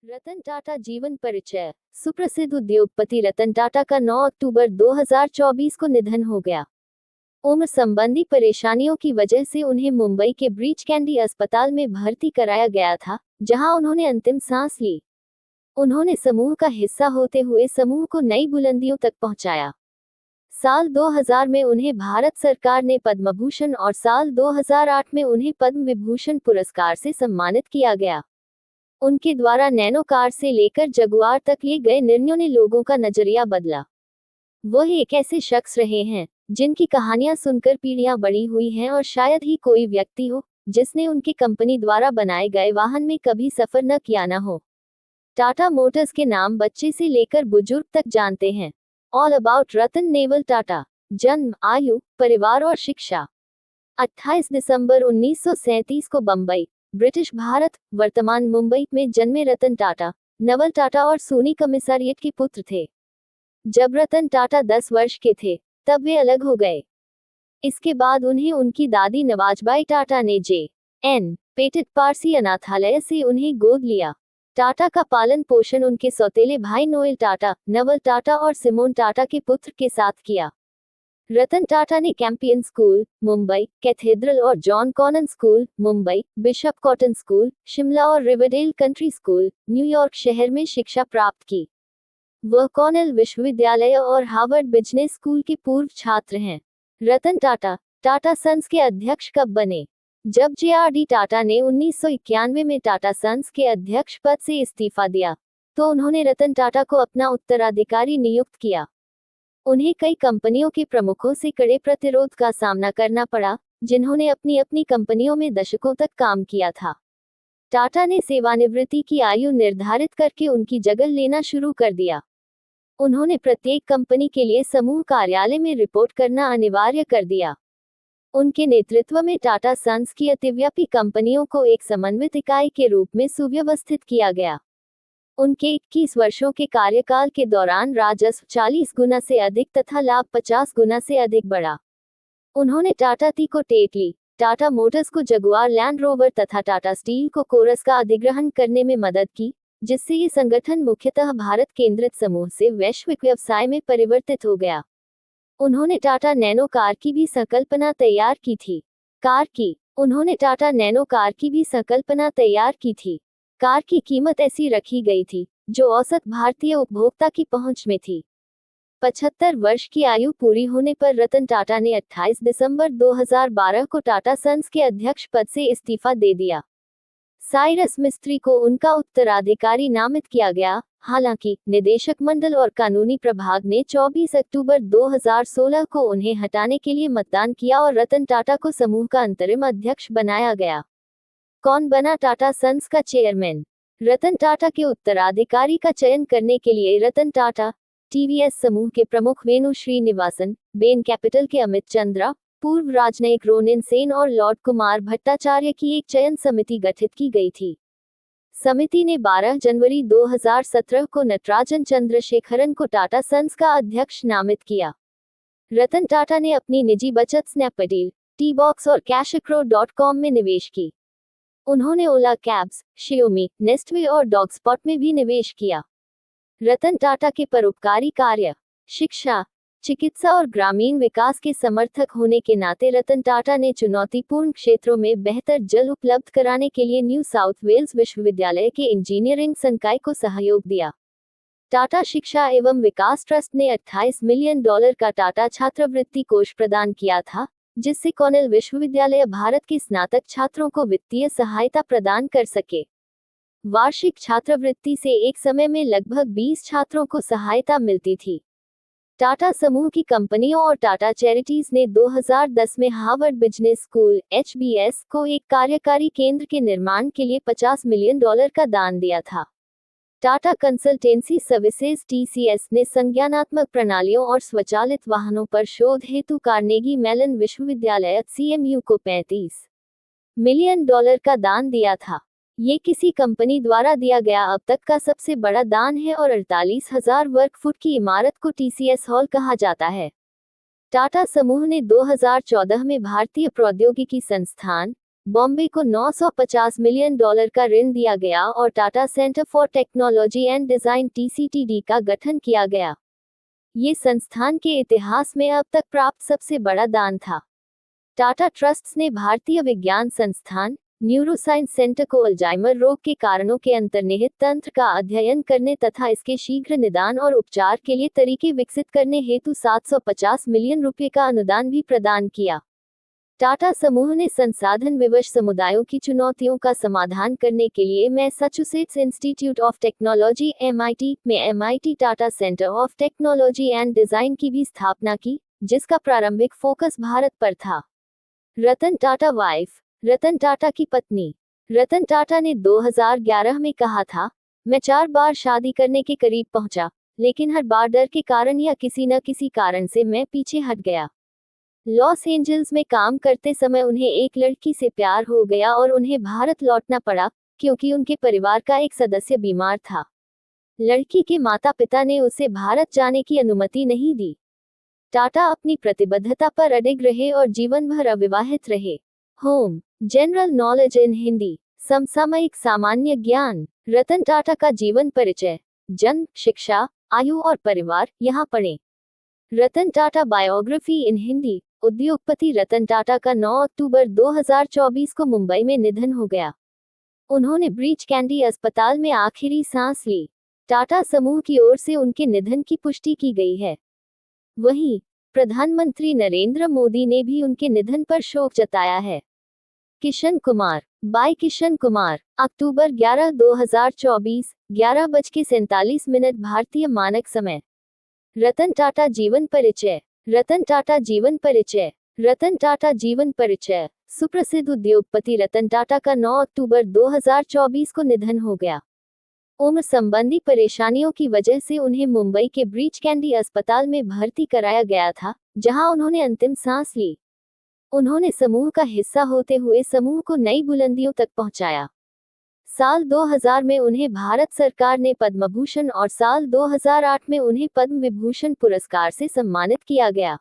रतन टाटा जीवन परिचय। सुप्रसिद्ध उद्योगपति रतन टाटा का 9 अक्टूबर 2024 को निधन हो गया। उम्र संबंधी परेशानियों की वजह से उन्हें मुंबई के ब्रीच कैंडी अस्पताल में भर्ती कराया गया था, जहां उन्होंने अंतिम सांस ली। उन्होंने समूह का हिस्सा होते हुए समूह को नई बुलंदियों तक पहुंचाया। साल 2000 में उन्हें भारत सरकार ने पद्म भूषण और साल 2008 में उन्हें पद्म विभूषण पुरस्कार से सम्मानित किया गया। उनके द्वारा नैनो कार से लेकर जगुआर तक लिए गए निर्णयों ने लोगों का नजरिया बदला। वह एक ऐसे शख्स रहे हैं जिनकी कहानियां सुनकर पीढ़ियां बड़ी हुई हैं और शायद ही कोई व्यक्ति हो जिसने उनकी कंपनी द्वारा बनाए गए वाहन में कभी सफर न किया न हो। टाटा मोटर्स के नाम बच्चे से लेकर बुजुर्ग तक जानते हैं। All about Ratan naval Tata. जन्म, आयु, परिवार और शिक्षा। 28 दिसंबर 1937 को बम्बई, ब्रिटिश भारत, वर्तमान मुंबई में जन्मे रतन टाटा, नवल टाटा और सोनी कमिसारिएट के पुत्र थे। जब रतन टाटा 10 वर्ष के थे, तब वे अलग हो गए। इसके बाद उन्हें उनकी दादी नवाजबाई टाटा ने जे.एन. पेटेट पारसी अनाथालय से उन्हें गोद लिया। टाटा का पालन पोषण उनके सौतेले भाई नोएल टाटा, नवल टाटा और सिमोन टाटा के पुत्र के साथ किया। रतन टाटा ने कैंपियन स्कूल, मुंबई, कैथेड्रल और John Connon School, Mumbai, Bishop Cotton School, Shimla और रिवरडेल कंट्री स्कूल, न्यूयॉर्क शहर में शिक्षा प्राप्त की। वह कॉर्नेल विश्वविद्यालय और हार्वर्ड बिजनेस स्कूल के पूर्व छात्र हैं। रतन टाटा, टाटा सन्स के अध्यक्ष कब बने? जब जे.आर.डी. टाटा ने 1991 में टाटा सन्स के अध्यक्ष पद से इस्तीफा दिया, तो उन्होंने रतन टाटा को अपना उत्तराधिकारी नियुक्त किया। उन्हें कई कंपनियों के प्रमुखों से कड़े प्रतिरोध का सामना करना पड़ा, जिन्होंने अपनी अपनी कंपनियों में दशकों तक काम किया था। टाटा ने सेवानिवृत्ति की आयु निर्धारित करके उनकी जगह लेना शुरू कर दिया। उन्होंने प्रत्येक कंपनी के लिए समूह कार्यालय में रिपोर्ट करना अनिवार्य कर दिया। उनके नेतृत्व में टाटा सन्स की अतिव्यापी कंपनियों को एक समन्वित इकाई के रूप में सुव्यवस्थित किया गया। उनके 21 वर्षों के कार्यकाल के दौरान राजस्व 40 गुना से अधिक तथा लाभ 50 गुना से अधिक बढ़ा। उन्होंने टाटा टी को टेटली, टाटा मोटर्स को जगुआर लैंड रोवर तथा टाटा स्टील को कोरस का अधिग्रहण करने में मदद की, जिससे ये संगठन मुख्यतः भारत केंद्रित समूह से वैश्विक व्यवसाय में परिवर्तित हो गया। उन्होंने टाटा नैनो कार की भी संकल्पना तैयार की थी। उन्होंने टाटा नैनो कार की भी संकल्पना तैयार की थी। कार की कीमत ऐसी रखी गई थी, जो औसत भारतीय उपभोक्ता की पहुंच में थी। 75 वर्ष की आयु पूरी होने पर रतन टाटा ने 28 दिसंबर 2012 को टाटा सन्स के अध्यक्ष पद से इस्तीफा दे दिया। साइरस मिस्त्री को उनका उत्तराधिकारी नामित किया गया। हालांकि निदेशक मंडल और कानूनी प्रभाग ने 24 अक्टूबर 2016 को उन्हें हटाने के लिए मतदान किया और रतन टाटा को समूह का अंतरिम अध्यक्ष बनाया गया। कौन बना टाटा सन्स का चेयरमैन? रतन टाटा के उत्तराधिकारी का चयन करने के लिए रतन टाटा, टीवीएस समूह के प्रमुख वेणु श्रीनिवासन, बेन कैपिटल के अमित चंद्रा, पूर्व राजनयिक रोनिन सेन और लॉर्ड कुमार भट्टाचार्य की एक चयन समिति गठित की गई थी। समिति ने 12 जनवरी 2017 को नटराजन चंद्रशेखरन को टाटा सन्स का अध्यक्ष नामित किया। रतन टाटा ने अपनी निजी बचत स्नैपडील, टी-बॉक्स और कैशक्रो.com में निवेश की। उन्होंने ओला कैब्स, शियोमी, नेस्टवे और डॉगस्पॉट में भी निवेश किया। रतन टाटा के परोपकारी कार्य, शिक्षा, चिकित्सा और ग्रामीण विकास के समर्थक होने के नाते रतन टाटा ने चुनौतीपूर्ण क्षेत्रों में बेहतर जल उपलब्ध कराने के लिए न्यू साउथ वेल्स विश्वविद्यालय के इंजीनियरिंग संकाय को सहयोग दिया। टाटा शिक्षा एवं विकास ट्रस्ट ने $28 मिलियन का टाटा छात्रवृत्ति कोष प्रदान किया था, जिससे कॉर्नेल विश्वविद्यालय भारत के स्नातक छात्रों को वित्तीय सहायता प्रदान कर सके। वार्षिक छात्रवृत्ति से एक समय में लगभग 20 छात्रों को सहायता मिलती थी। टाटा समूह की कंपनियों और टाटा चैरिटीज ने 2010 में हार्वर्ड बिजनेस स्कूल (HBS) को एक कार्यकारी केंद्र के निर्माण के लिए $50 मिलियन का दान दिया था। टाटा कंसल्टेंसी सर्विसेज (TCS) ने संज्ञानात्मक प्रणालियों और स्वचालित वाहनों पर शोध हेतु कार्नेगी मेलन विश्वविद्यालय (CMU) को $35 मिलियन का दान दिया था। ये किसी कंपनी द्वारा दिया गया अब तक का सबसे बड़ा दान है और 48,000 वर्ग फुट की इमारत को TCS हॉल कहा जाता है। टाटा समूह ने 2014 में भारतीय प्रौद्योगिकी संस्थान बॉम्बे को $950 मिलियन का ऋण दिया गया और Tata centre for technology and design TCTD का गठन किया गया। ये संस्थान के इतिहास में अब तक प्राप्त सबसे बड़ा दान था। टाटा ट्रस्ट्स ने भारतीय विज्ञान संस्थान न्यूरोसाइंस सेंटर को अल्जाइमर रोग के कारणों के अंतर्निहित तंत्र का अध्ययन करने तथा इसके शीघ्र निदान और उपचार के लिए तरीके विकसित करने हेतु $750 मिलियन का अनुदान भी प्रदान किया। टाटा समूह ने संसाधन विवश समुदायों की चुनौतियों का समाधान करने के लिए Massachusetts institute of technology MIT में MIT Tata centre of technology and design की भी स्थापना की, जिसका प्रारंभिक फोकस भारत पर था। रतन टाटा वाइफ। रतन टाटा की पत्नी। रतन टाटा ने 2011 में कहा था, मैं 4 बार शादी करने के करीब पहुंचा, लेकिन हर बार डर के कारण या किसी न किसी कारण से मैं पीछे हट गया। लॉस एंजल्स में काम करते समय उन्हें एक लड़की से प्यार हो गया और उन्हें भारत लौटना पड़ा, क्योंकि उनके परिवार का एक सदस्य बीमार था। लड़की के माता पिता ने उसे भारत जाने की अनुमति नहीं दी। टाटा अपनी प्रतिबद्धता पर अडिग रहे और जीवन भर अविवाहित रहे। Home general knowledge in Hindi. समसामयिक सामान्य ज्ञान। रतन टाटा का जीवन परिचय, जन्म, शिक्षा, आयु और परिवार यहाँ पढ़ें। रतन टाटा बायोग्राफी इन हिंदी। उद्योगपति रतन टाटा का 9 अक्टूबर 2024 को मुंबई में निधन हो गया। उन्होंने ब्रीच कैंडी अस्पताल में आखिरी सांस ली। टाटा समूह की ओर से उनके निधन की पुष्टि की गई है। वहीं प्रधानमंत्री नरेंद्र मोदी ने भी उनके निधन पर शोक जताया है। किशन कुमार। बाय किशन कुमार। अक्टूबर 11, 2024, 11:47 भारतीय मानक समय। रतन टाटा जीवन परिचय। रतन टाटा जीवन परिचय। रतन टाटा जीवन परिचय। सुप्रसिद्ध उद्योगपति रतन टाटा का 9 अक्टूबर 2024 को निधन हो गया। उम्र संबंधी परेशानियों की वजह से उन्हें मुंबई के ब्रीच कैंडी अस्पताल में भर्ती कराया गया था, जहां उन्होंने अंतिम सांस ली। उन्होंने समूह का हिस्सा होते हुए समूह को नई बुलंदियों तक पहुंचाया। साल 2000 में उन्हें भारत सरकार ने पद्म भूषण और साल 2008 में उन्हें पद्म विभूषण पुरस्कार से सम्मानित किया गया।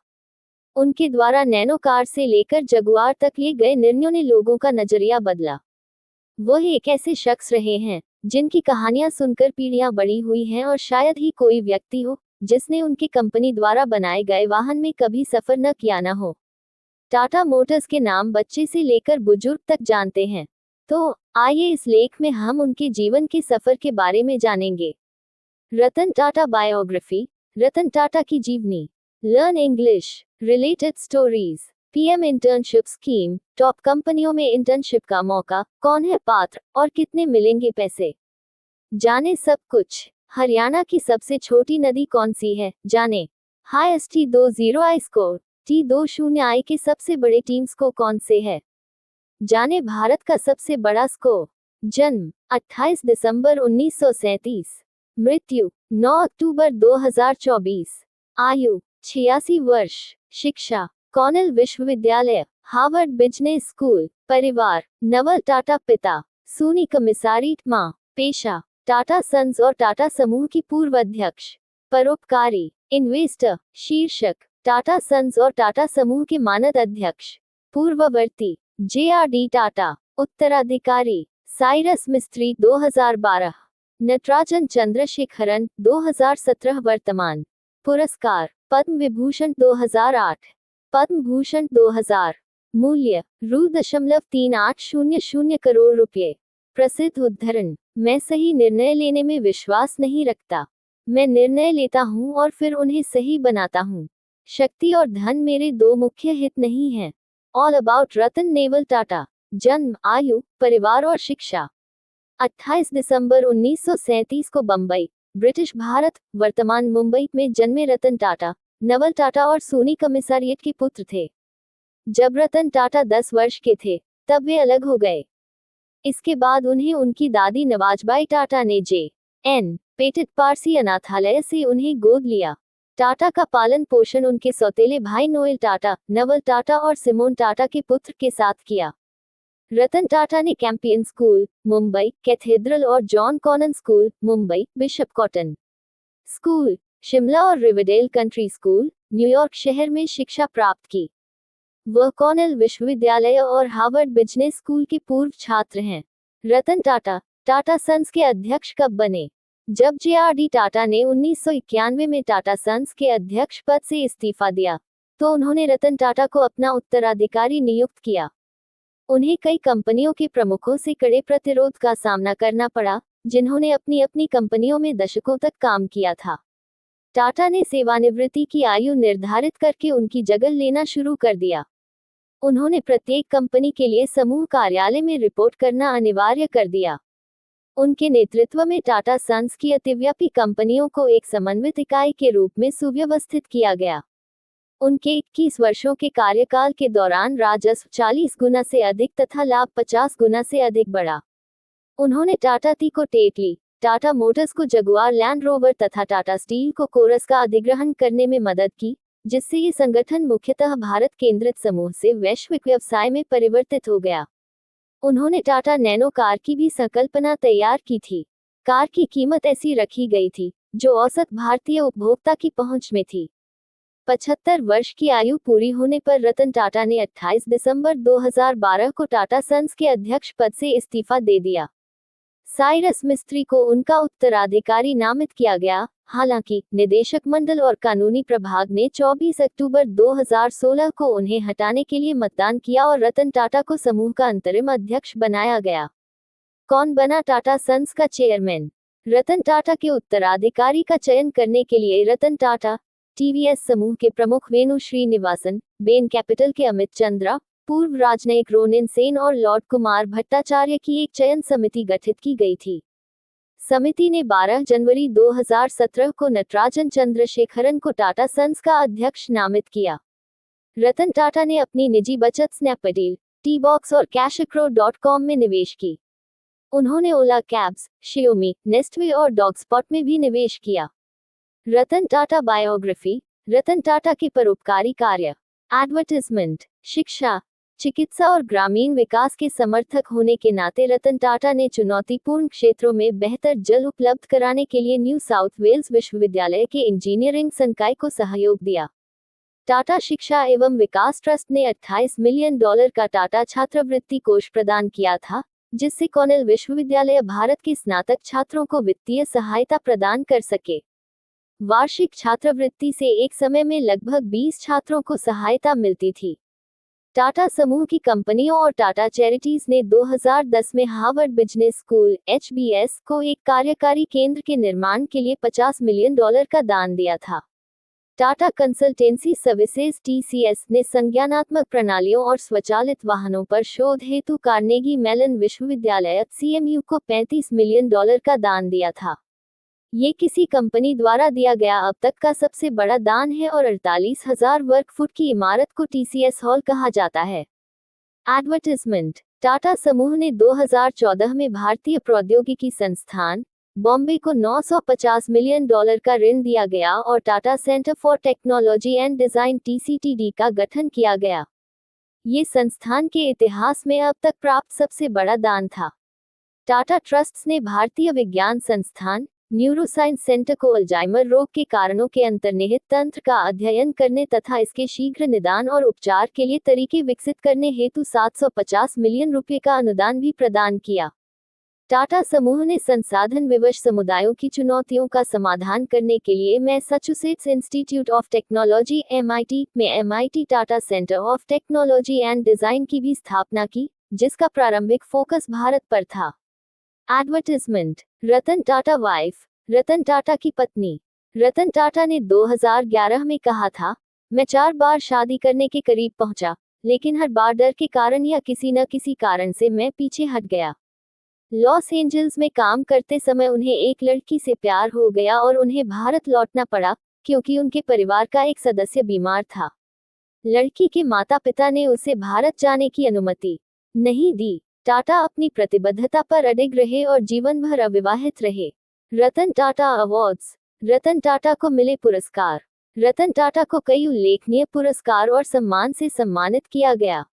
उनके द्वारा नैनो कार से लेकर जगुआर तक लिए गए निर्णयों ने लोगों का नजरिया बदला। वह एक ऐसे शख्स रहे हैं जिनकी कहानियां सुनकर पीढ़ियां बड़ी हुई हैं और शायद ही कोई व्यक्ति हो जिसने उनकी कंपनी द्वारा बनाए गए वाहन में कभी सफर न किया न हो। टाटा मोटर्स के नाम बच्चे से लेकर बुजुर्ग तक जानते हैं। तो आइए इस लेख में हम उनके जीवन के सफर के बारे में जानेंगे। रतन टाटा बायोग्राफी। रतन टाटा की जीवनी। Learn English. Related stories. PM internship scheme. Top कंपनियों में इंटर्नशिप का मौका, कौन है पात्र और कितने मिलेंगे पैसे। जाने सब कुछ। हरियाणा की सबसे छोटी नदी कौन सी है, जाने। Highest T20I score. T20I के सबसे बड़े टीम स्कोर कौन से है, जाने। भारत का सबसे बड़ा स्कोर। जन्म 28 दिसंबर 1937। मृत्यु 9 अक्टूबर 2024। आयु 86 वर्ष। शिक्षा कॉर्नेल विश्वविद्यालय, हार्वर्ड बिजनेस स्कूल। परिवार नवल टाटा पिता, सूनी कमिसारीट मां। पेशा टाटा सन्स और टाटा समूह की पूर्व अध्यक्ष। परोपकारी इन्वेस्टर। शीर्षक टाटा सन्स और टाटा समूह के मानद अध्यक्ष। पूर्ववर्ती JRD टाटा। उत्तराधिकारी साइरस मिस्त्री 2012। नटराजन चंद्रशेखरन 2017। वर्तमान पुरस्कार पद्म विभूषण 2008, पद्म भूषण 2000। मूल्य ₹.3800 करोड़ रुपये। प्रसिद्ध उद्धरण, मैं सही निर्णय लेने में विश्वास नहीं रखता, मैं निर्णय लेता हूं और फिर उन्हें सही बनाता हूं। शक्ति और धन मेरे दो मुख्य हित नहीं हैं। All about Ratan naval Tata. जन्म, आयु, परिवार और शिक्षा। 28 दिसंबर 1937 को बम्बई, ब्रिटिश भारत, वर्तमान मुंबई में जन्मे रतन टाटा, नवल टाटा और सूनी कमिसारिएट के पुत्र थे। जब रतन टाटा 10 वर्ष के थे, तब वे अलग हो गए। इसके बाद उन्हें उनकी दादी नवाजबाई टाटा ने J.N. पेटेट पारसी अनाथालय से उन्हें गोद लिया। टाटा का पालन पोषण उनके सौतेले भाई नोएल टाटा, नवल टाटा और सिमोन टाटा के पुत्र के साथ किया। रतन टाटा ने कैंपियन स्कूल, मुंबई, कैथेड्रल और John Connon School, Mumbai, Bishop Cotton School, Shimla और रिवरडेल कंट्री स्कूल, न्यूयॉर्क शहर में शिक्षा प्राप्त की। वह कॉर्नेल विश्वविद्यालय और हार्वर्ड बिजनेस स्कूल के पूर्व छात्र हैं। रतन टाटा टाटा सन्स के अध्यक्ष कब बने? जब जे.आर.डी. टाटा ने 1991 में टाटा सन्स के अध्यक्ष पद से इस्तीफा दिया, तो उन्होंने रतन टाटा को अपना उत्तराधिकारी नियुक्त किया। उन्हें कई कंपनियों के प्रमुखों से कड़े प्रतिरोध का सामना करना पड़ा, जिन्होंने अपनी अपनी कंपनियों में दशकों तक काम किया था। टाटा ने सेवानिवृत्ति की आयु निर्धारित करके उनकी जगह लेना शुरू कर दिया। उन्होंने प्रत्येक कंपनी के लिए समूह कार्यालय में रिपोर्ट करना अनिवार्य कर दिया। उनके नेतृत्व में टाटा सन्स की अतिव्यापी कंपनियों को एक समन्वित इकाई के रूप में सुव्यवस्थित किया गया। उनके 21 वर्षों के कार्यकाल के दौरान राजस्व 40 गुना से अधिक तथा लाभ 50 गुना से अधिक बढ़ा। उन्होंने टाटा टी को टेटली, टाटा मोटर्स को जगुआर लैंड रोवर तथा टाटा स्टील को कोरस का अधिग्रहण करने में मदद की, जिससे ये संगठन मुख्यतः भारत केंद्रित समूह से वैश्विक व्यवसाय में परिवर्तित हो गया। उन्होंने टाटा नैनो कार की भी संकल्पना तैयार की थी। कार की कीमत ऐसी रखी गई थी, जो औसत भारतीय उपभोक्ता की पहुंच में थी। 75 वर्ष की आयु पूरी होने पर रतन टाटा ने 28 दिसंबर 2012 को टाटा सन्स के अध्यक्ष पद से इस्तीफा दे दिया। साइरस मिस्त्री को उनका उत्तराधिकारी नामित किया गया। हालांकि निदेशक मंडल और कानूनी प्रभाग ने 24 अक्टूबर 2016 को उन्हें हटाने के लिए मतदान किया और रतन टाटा को समूह का अंतरिम अध्यक्ष बनाया गया। कौन बना टाटा सन्स का चेयरमैन? रतन टाटा के उत्तराधिकारी का चयन करने के लिए रतन टाटा, टीवीएस समूह के प्रमुख वेणु श्रीनिवासन, बेन कैपिटल के अमित चंद्रा, पूर्व राजनयिक रोनिन सेन और लॉर्ड कुमार भट्टाचार्य की एक चयन समिति गठित की गई थी। समिति ने 12 जनवरी 2017 को नटराजन चंद्रशेखरन को टाटा सन्स का अध्यक्ष नामित किया। रतन टाटा ने अपनी निजी बचत स्नैपडील, टी-बॉक्स और कैशक्रो.com में निवेश की। उन्होंने ओला कैब्स, शियोमी, नेस्टवे और डॉगस्पॉट में भी निवेश किया। रतन टाटा बायोग्राफी। रतन टाटा के परोपकारी कार्य, एडवर्टाइजमेंट, शिक्षा, चिकित्सा और ग्रामीण विकास के समर्थक होने के नाते रतन टाटा ने चुनौतीपूर्ण क्षेत्रों में बेहतर जल उपलब्ध कराने के लिए न्यू साउथ वेल्स विश्वविद्यालय के इंजीनियरिंग संकाय को सहयोग दिया। टाटा शिक्षा एवं विकास ट्रस्ट ने $28 मिलियन का टाटा छात्रवृत्ति कोष प्रदान किया था, जिससे कॉर्नेल विश्वविद्यालय भारत के स्नातक छात्रों को वित्तीय सहायता प्रदान कर सके। वार्षिक छात्रवृत्ति से एक समय में लगभग 20 छात्रों को सहायता मिलती थी। टाटा समूह की कंपनियों और टाटा चैरिटीज ने 2010 में हार्वर्ड बिजनेस स्कूल (HBS) को एक कार्यकारी केंद्र के निर्माण के लिए $50 मिलियन का दान दिया था। टाटा कंसल्टेंसी सर्विसेज (TCS) ने संज्ञानात्मक प्रणालियों और स्वचालित वाहनों पर शोध हेतु कार्नेगी मेलन विश्वविद्यालय (CMU) को $35 मिलियन का दान दिया था। ये किसी कंपनी द्वारा दिया गया अब तक का सबसे बड़ा दान है और 48,000 वर्ग फुट की इमारत को TCS हॉल कहा जाता है। एडवर्टाइजमेंट। टाटा समूह ने 2014 में भारतीय प्रौद्योगिकी संस्थान, बॉम्बे को $950 मिलियन का ऋण दिया गया और Tata centre for technology and design (TCTD) का गठन किया गया। ये संस्थान के इतिहास में अब तक प्राप्त सबसे बड़ा दान था। टाटा ट्रस्ट्स ने भारतीय विज्ञान संस्थान, न्यूरोसाइंस सेंटर को अल्जाइमर रोग के कारणों के अंतर्निहित तंत्र का अध्ययन करने तथा इसके शीघ्र निदान और उपचार के लिए तरीके विकसित करने हेतु $750 मिलियन का अनुदान भी प्रदान किया। टाटा समूह ने संसाधन विवश समुदायों की चुनौतियों का समाधान करने के लिए Massachusetts institute of technology (MIT) में MIT Tata centre of technology and design की भी स्थापना की, जिसका प्रारंभिक फोकस भारत पर था। एडवर्टाइजमेंट। रतन टाटा वाइफ। रतन टाटा की पत्नी। रतन टाटा ने 2011 में कहा था, मैं 4 बार शादी करने के करीब पहुंचा, लेकिन हर बार डर के कारण या किसी न किसी कारण से मैं पीछे हट गया। लॉस एंजल्स में काम करते समय उन्हें एक लड़की से प्यार हो गया और उन्हें भारत लौटना पड़ा, क्योंकि उनके परिवार का एक सदस्य बीमार था। लड़की के माता-पिता ने उसे भारत जाने की अनुमति नहीं दी। टाटा अपनी प्रतिबद्धता पर अडिग रहे और जीवन भर अविवाहित रहे। रतन टाटा अवार्ड्स। रतन टाटा को मिले पुरस्कार। रतन टाटा को कई उल्लेखनीय पुरस्कार और सम्मान से सम्मानित किया गया।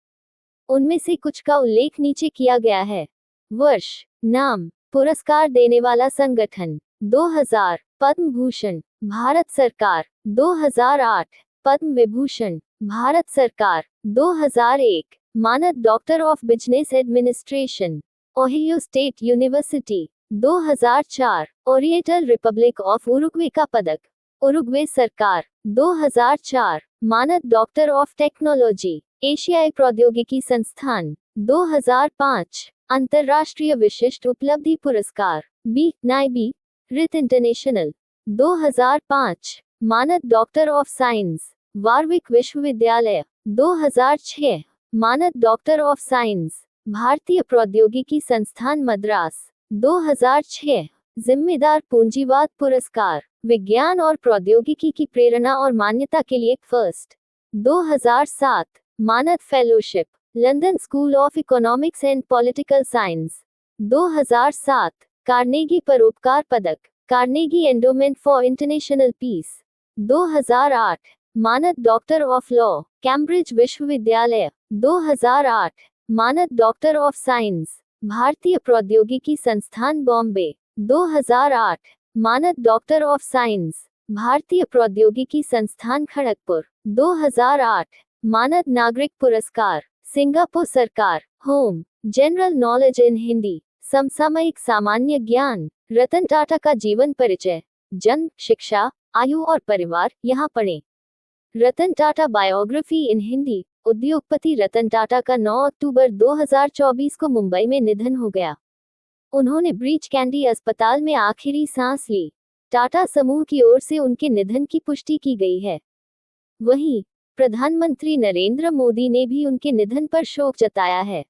उनमें से कुछ का उल्लेख नीचे किया गया है। वर्ष, नाम, पुरस्कार देने वाला संगठन। 2000 पद्म भूषण, भारत सरकार। 2008 पद्म विभूषण भारत सरकार 2001, मानद doctor of business administration Ohio state university 2004, oriental Republic of Uruguay का पदक उरुग्वे सरकार 2004, मानद डॉक्टर ऑफ टेक्नोलॉजी एशियाई प्रौद्योगिकी संस्थान 2005, अंतर्राष्ट्रीय विशिष्ट उपलब्धि पुरस्कार बी नाइबी रिथ इंटरनेशनल 2005, मानद डॉक्टर ऑफ साइंस वारविक विश्वविद्यालय 2006, मानद डॉक्टर ऑफ साइंस भारतीय प्रौद्योगिकी संस्थान मद्रास 2006, जिम्मेदार पूंजीवाद पुरस्कार विज्ञान और प्रौद्योगिकी की प्रेरणा और मान्यता के लिए फर्स्ट 2007, मानद fellowship London School of Economics and Political Science 2007, Carnegie परोपकार पदक Carnegie Endowment for International Peace 2008, मानद डॉक्टर ऑफ लॉ कैम्ब्रिज विश्वविद्यालय 2008, मानद डॉक्टर ऑफ साइंस भारतीय प्रौद्योगिकी संस्थान बॉम्बे 2008, मानद डॉक्टर ऑफ साइंस भारतीय प्रौद्योगिकी संस्थान खड़गपुर 2008, मानद नागरिक पुरस्कार सिंगापुर सरकार home general knowledge in Hindi समसामयिक सामान्य ज्ञान रतन टाटा का जीवन परिचय जन्म शिक्षा आयु और परिवार यहाँ पढ़ें। रतन टाटा बायोग्राफी इन हिंदी उद्योगपति रतन टाटा का 9 अक्टूबर 2024 को मुंबई में निधन हो गया। उन्होंने ब्रीच कैंडी अस्पताल में आखिरी सांस ली। टाटा समूह की ओर से उनके निधन की पुष्टि की गई है। वहीं प्रधानमंत्री नरेंद्र मोदी ने भी उनके निधन पर शोक जताया है।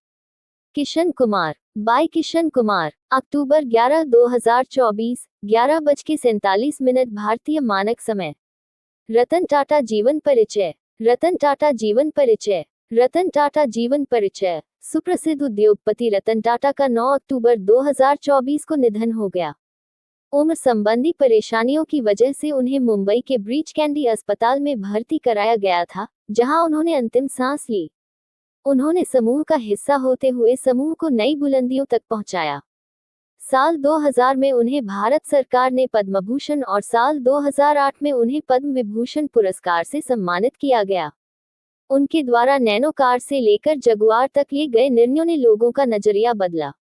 किशन कुमार बाय किशन कुमार अक्टूबर 11, 2024, 11:47 भारतीय मानक समय। रतन टाटा जीवन परिचय रतन टाटा जीवन परिचय रतन टाटा जीवन परिचय सुप्रसिद्ध उद्योगपति रतन टाटा का 9 अक्टूबर 2024 को निधन हो गया। उम्र संबंधी परेशानियों की वजह से उन्हें मुंबई के ब्रीच कैंडी अस्पताल में भर्ती कराया गया था, जहां उन्होंने अंतिम सांस ली। उन्होंने समूह का हिस्सा होते हुए समूह को नई बुलंदियों तक पहुंचाया। साल 2000 में उन्हें भारत सरकार ने पद्म भूषण और साल 2008 में उन्हें पद्म विभूषण पुरस्कार से सम्मानित किया गया। उनके द्वारा नैनो कार से लेकर जगुआर तक लिए गए निर्णयों ने लोगों का नजरिया बदला।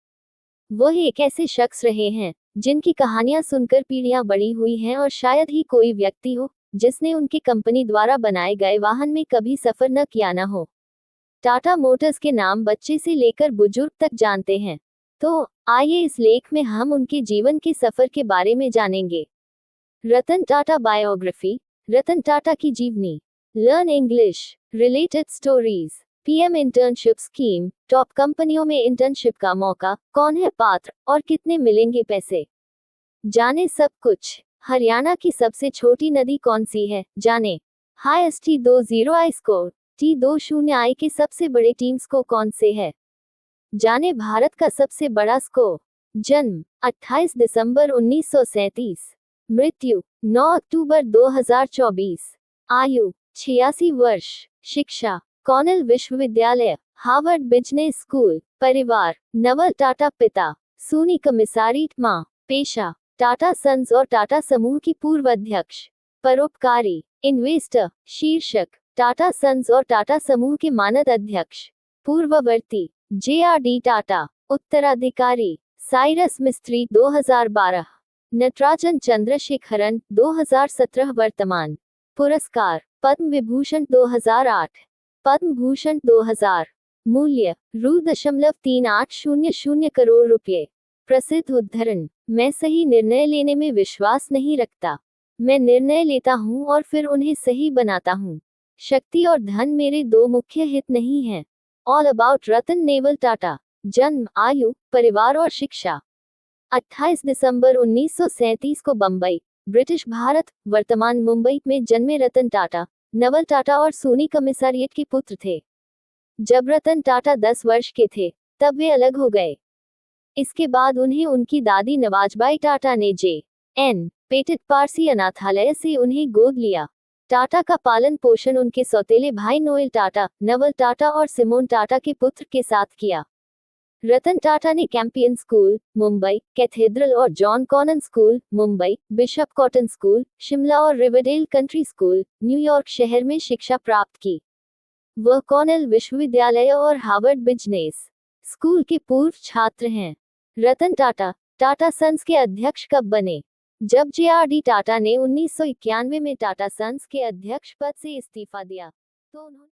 वह एक ऐसे शख्स रहे हैं जिनकी कहानियां सुनकर पीढ़ियां बड़ी हुई हैं और शायद ही कोई व्यक्ति हो जिसने उनकी कंपनी द्वारा बनाए गए वाहन में कभी सफर न किया न हो। टाटा मोटर्स के नाम बच्चे से लेकर बुजुर्ग तक जानते हैं। तो आइए इस लेख में हम उनके जीवन के सफर के बारे में जानेंगे। रतन टाटा बायोग्राफी रतन टाटा की जीवनी learn English related stories PM internship scheme top कंपनियों में इंटर्नशिप का मौका कौन है पात्र और कितने मिलेंगे पैसे जाने सब कुछ। हरियाणा की सबसे छोटी नदी कौन सी है जाने। Highest T20 I score T20 आई के सबसे बड़े टीम स्कोर कौन से है जाने। भारत का सबसे बड़ा स्कोर। जन्म 28 दिसंबर 1937, मृत्यु 9 अक्टूबर 2024, आयु 86 वर्ष, शिक्षा कॉर्नेल विश्वविद्यालय, हार्वर्ड बिजनेस स्कूल, परिवार नवल टाटा पिता, सूनी कमिसारीट मां, पेशा टाटा सन्स और टाटा समूह की पूर्व अध्यक्ष, परोपकारी इन्वेस्टर, शीर्षक टाटा सन्स और टाटा समूह के मानद अध्यक्ष, पूर्ववर्ती JRD टाटा, उत्तराधिकारी साइरस मिस्त्री 2012, नटराजन चंद्रशेखरन 2017, वर्तमान पुरस्कार पद्म विभूषण 2008, पद्म भूषण 2000, मूल्य ₹.3800 करोड़ रुपये। प्रसिद्ध उद्धरण मैं सही निर्णय लेने में विश्वास नहीं रखता, मैं निर्णय लेता हूं और फिर उन्हें सही बनाता हूं। शक्ति और धन मेरे दो मुख्य हित नहीं हैं। All about Ratan naval Tata. जन्म आयु परिवार और शिक्षा 28 दिसंबर 1937 को बंबई ब्रिटिश भारत वर्तमान मुंबई में जन्मे रतन टाटा नवल टाटा और सोनी कमिसारिएट के पुत्र थे। जब रतन टाटा 10 वर्ष के थे तब वे अलग हो गए। इसके बाद उन्हें उनकी दादी नवाजबाई टाटा ने J.N. पेटेट पारसी अनाथालय से उन्हें गोद लिया। टाटा का पालन पोषण उनके सौतेले भाई नोएल टाटा, नवल टाटा और सिमोन टाटा के पुत्र के साथ किया। रतन टाटा ने कैंपियन स्कूल, मुंबई, कैथेड्रल और John Connon School, Mumbai, Bishop Cotton School, Shimla और रिवरडेल कंट्री स्कूल, न्यूयॉर्क शहर में शिक्षा प्राप्त की। वह कॉर्नेल विश्वविद्यालय और हार्वर्ड बिजनेस स्कूल के पूर्व छात्र हैं। रतन टाटा टाटा सन्स के अध्यक्ष कब बने? जब जे.आर.डी. टाटा ने 1991 में टाटा सन्स के अध्यक्ष पद से इस्तीफा दिया, तो उन्होंने